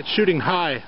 It's shooting high.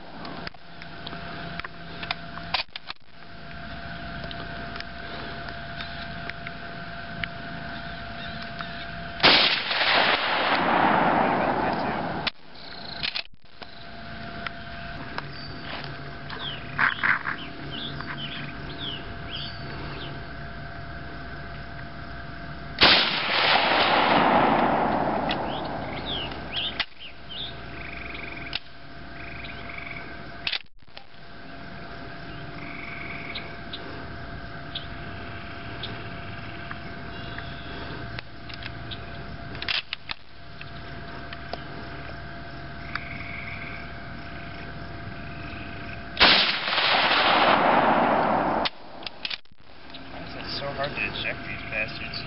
So hard to eject these bastards.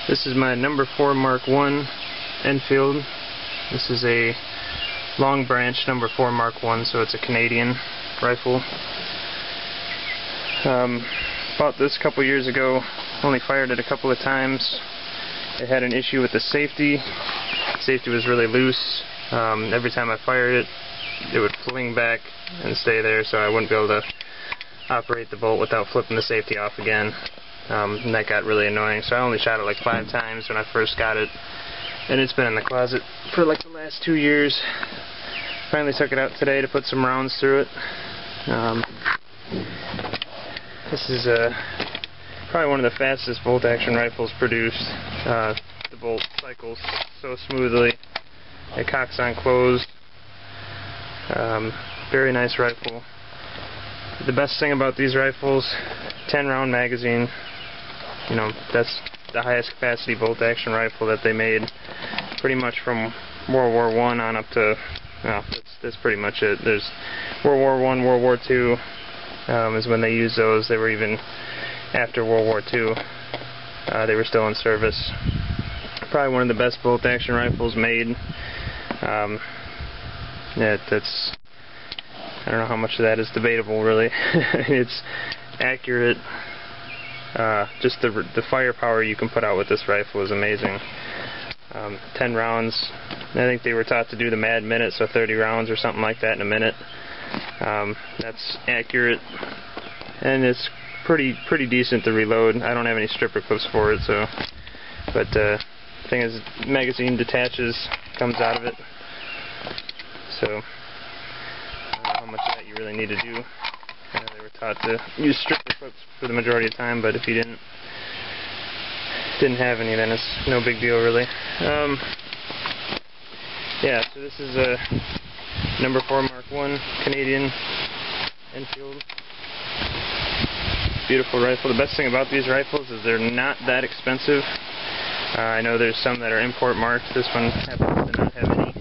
This is my number 4 Mk1 Enfield. This is a long branch number 4 Mk1, so it's a Canadian rifle. Bought this a couple years ago, only fired it a couple of times. It had an issue with the safety. The safety was really loose. Every time I fired it, it would fling back and stay there, so I wouldn't be able to operate the bolt without flipping the safety off again. And that got really annoying, so I only shot it like 5 times when I first got it, and it's been in the closet for like the last 2 years. Finally took it out today to put some rounds through it. This is probably one of the fastest bolt action rifles produced. The bolt cycles so smoothly, it cocks on closed. Very nice rifle. The best thing about these rifles, 10-round magazine. You know, that's the highest capacity bolt action rifle that they made pretty much from World War I on up to, well, that's pretty much it. There's World War I, World War II is when they used those. They were even after World War II. They were still in service. Probably one of the best bolt action rifles made. Yeah, that's, I don't know how much of that is debatable, really. It's accurate. Just the firepower you can put out with this rifle is amazing. 10 rounds. I think they were taught to do the mad minute, so 30 rounds or something like that in a minute. That's accurate, and it's pretty decent to reload. I don't have any stripper clips for it, so. But the thing is, magazine detaches, comes out of it. So I don't know how much of that you really need to do. They were taught to use stripper clips for the majority of the time, but if you didn't have any, then it's no big deal, really. Yeah, so this is a number 4 Mk1 Canadian Enfield. Beautiful rifle. The best thing about these rifles is they're not that expensive. I know there's some that are import marked. This one happens to not have any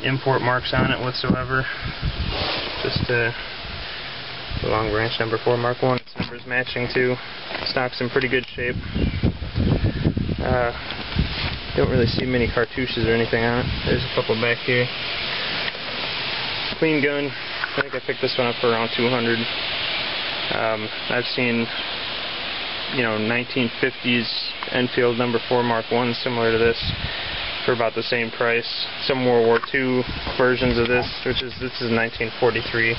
import marks on it whatsoever. Just The long branch number 4 Mk1. Its number is matching too. Stock's in pretty good shape. Don't really see many cartouches or anything on it. There's a couple back here. Clean gun. I think I picked this one up for around $200. I've seen, 1950s Enfield No. 4 Mk1 similar to this for about the same price. Some World War II versions of this, this is 1943.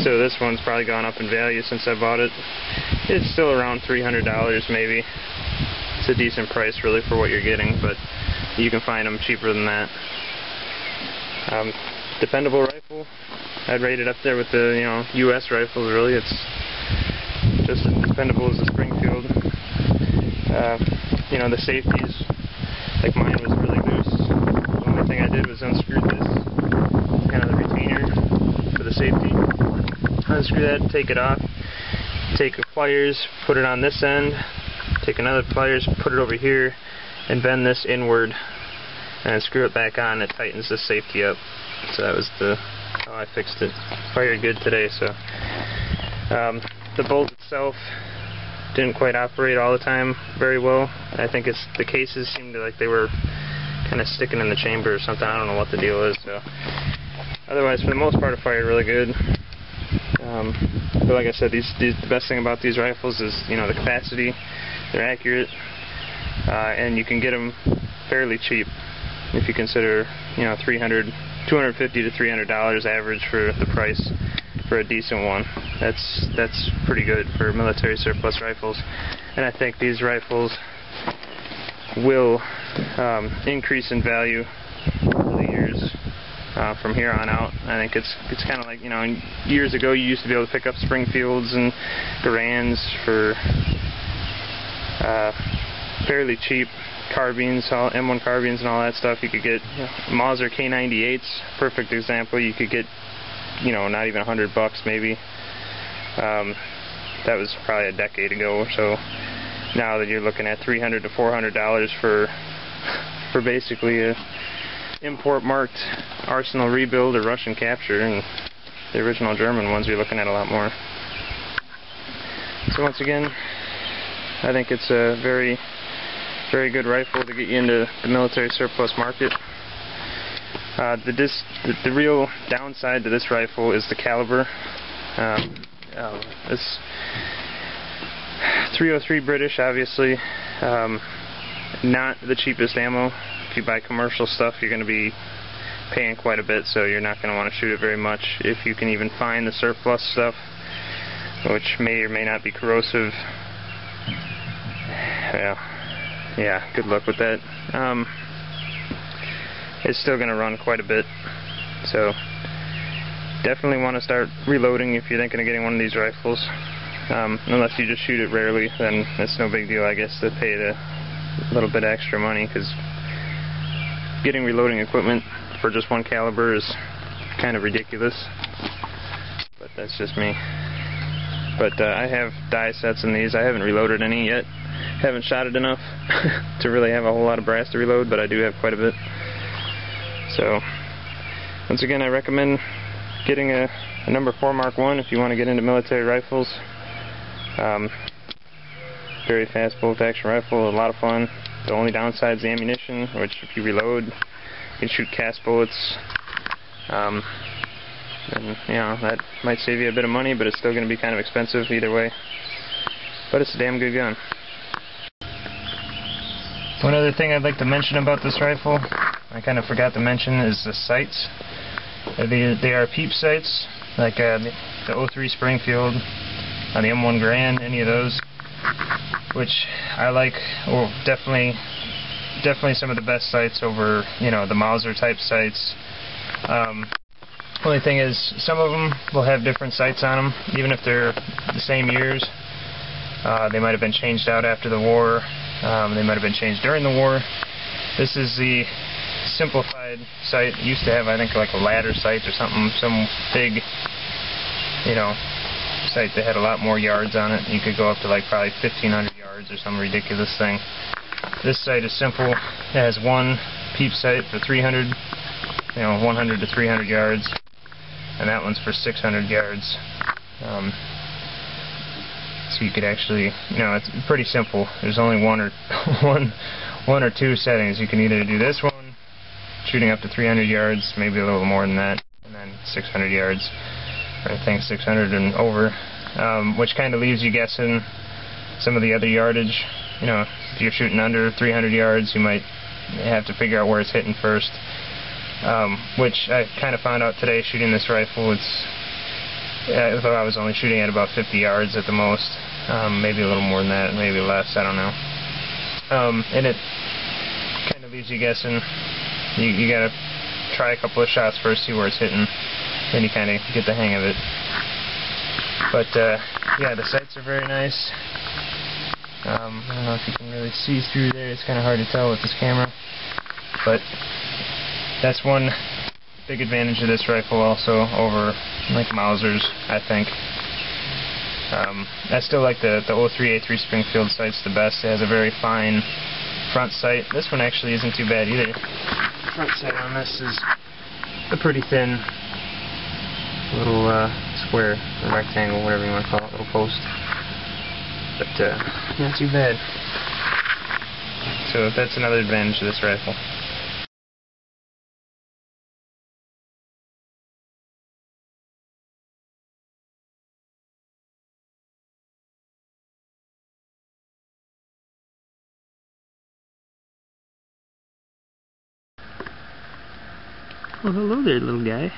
So this one's probably gone up in value since I bought it. It's still around $300 maybe. It's a decent price really for what you're getting, but you can find them cheaper than that. Dependable rifle. I'd rate it up there with the U.S. rifles. Really, it's just as dependable as the Springfield. The safeties, like mine was really loose. The only thing I did was unscrew this, kind of the retainer for the safety. Unscrew that, take it off, take the pliers, put it on this end, take another pliers, put it over here, and bend this inward, and then screw it back on. It tightens the safety up. So that was how I fixed it. Fired good today. So the bolt itself didn't quite operate all the time very well. I think the cases seemed like they were kind of sticking in the chamber or something. I don't know what the deal is. So otherwise, for the most part, it fired really good. But like I said, the best thing about these rifles is the capacity. They're accurate, and you can get them fairly cheap if you consider $250 to $300 average for the price for a decent one. That's pretty good for military surplus rifles, and I think these rifles will increase in value over the years from here on out. I think it's kind of like years ago you used to be able to pick up Springfields and Garands for fairly cheap. Carbines, all M1 carbines and all that stuff. You could get Mauser K98s, perfect example. You could get not even $100 maybe. That was probably a decade ago or so. Now that you're looking at $300 to $400 for basically a import marked Arsenal rebuild or Russian capture, and the original German ones you're looking at a lot more. So once again, I think it's a very good rifle to get you into the military surplus market. The real downside to this rifle is the caliber. It's 303 British, obviously. Not the cheapest ammo. If you buy commercial stuff, you're going to be paying quite a bit, so you're not going to want to shoot it very much. If you can even find the surplus stuff, which may or may not be corrosive, yeah, good luck with that. It's still going to run quite a bit, so definitely want to start reloading if you're thinking of getting one of these rifles. Unless you just shoot it rarely, then it's no big deal, I guess, to pay the little bit extra money, because getting reloading equipment for just one caliber is kind of ridiculous. But that's just me. But I have die sets in these. I haven't reloaded any yet. Haven't shot it enough to really have a whole lot of brass to reload, but I do have quite a bit. So once again, I recommend getting a No. 4 Mk1 if you want to get into military rifles. Very fast bolt action rifle, a lot of fun. The only downside is the ammunition, which if you reload, you can shoot cast bullets. And that might save you a bit of money, but it's still going to be kind of expensive either way. But it's a damn good gun. One other thing I'd like to mention about this rifle, I kind of forgot to mention, is the sights. They are peep sights, like the 03 Springfield, on the M1 Grand, any of those, which I like. Well, definitely some of the best sights over, the Mauser type sights. Only thing is, some of them will have different sights on them, even if they're the same years. They might have been changed out after the war. They might have been changed during the war. This is the simplified sight. It used to have, I think, like a ladder sight or something, some big, sight that had a lot more yards on it. You could go up to like probably 1,500 yards or some ridiculous thing. This sight is simple. It has one peep sight for 300, 100 to 300 yards. and that one's for 600 yards. So you could actually, it's pretty simple. There's only one or two settings. You can either do this one, shooting up to 300 yards, maybe a little more than that, and then 600 yards, or I think 600 and over, which kind of leaves you guessing some of the other yardage. If you're shooting under 300 yards, you might have to figure out where it's hitting first, which I kind of found out today shooting this rifle. Though I was only shooting at about 50 yards at the most, maybe a little more than that, maybe less, I don't know. And it kind of leaves you guessing. You gotta try a couple of shots first, see where it's hitting, then you kind of get the hang of it. But yeah, the sights are very nice. I don't know if you can really see through there. It's kind of hard to tell with this camera, but that's one big advantage of this rifle also over like Mausers, I think. I still like the 03A3 Springfield sights the best. It has a very fine front sight. This one actually isn't too bad either. The front sight on this is a pretty thin little square, or rectangle, whatever you want to call it, little post. But not too bad. So that's another advantage of this rifle. Well, hello there, little guy.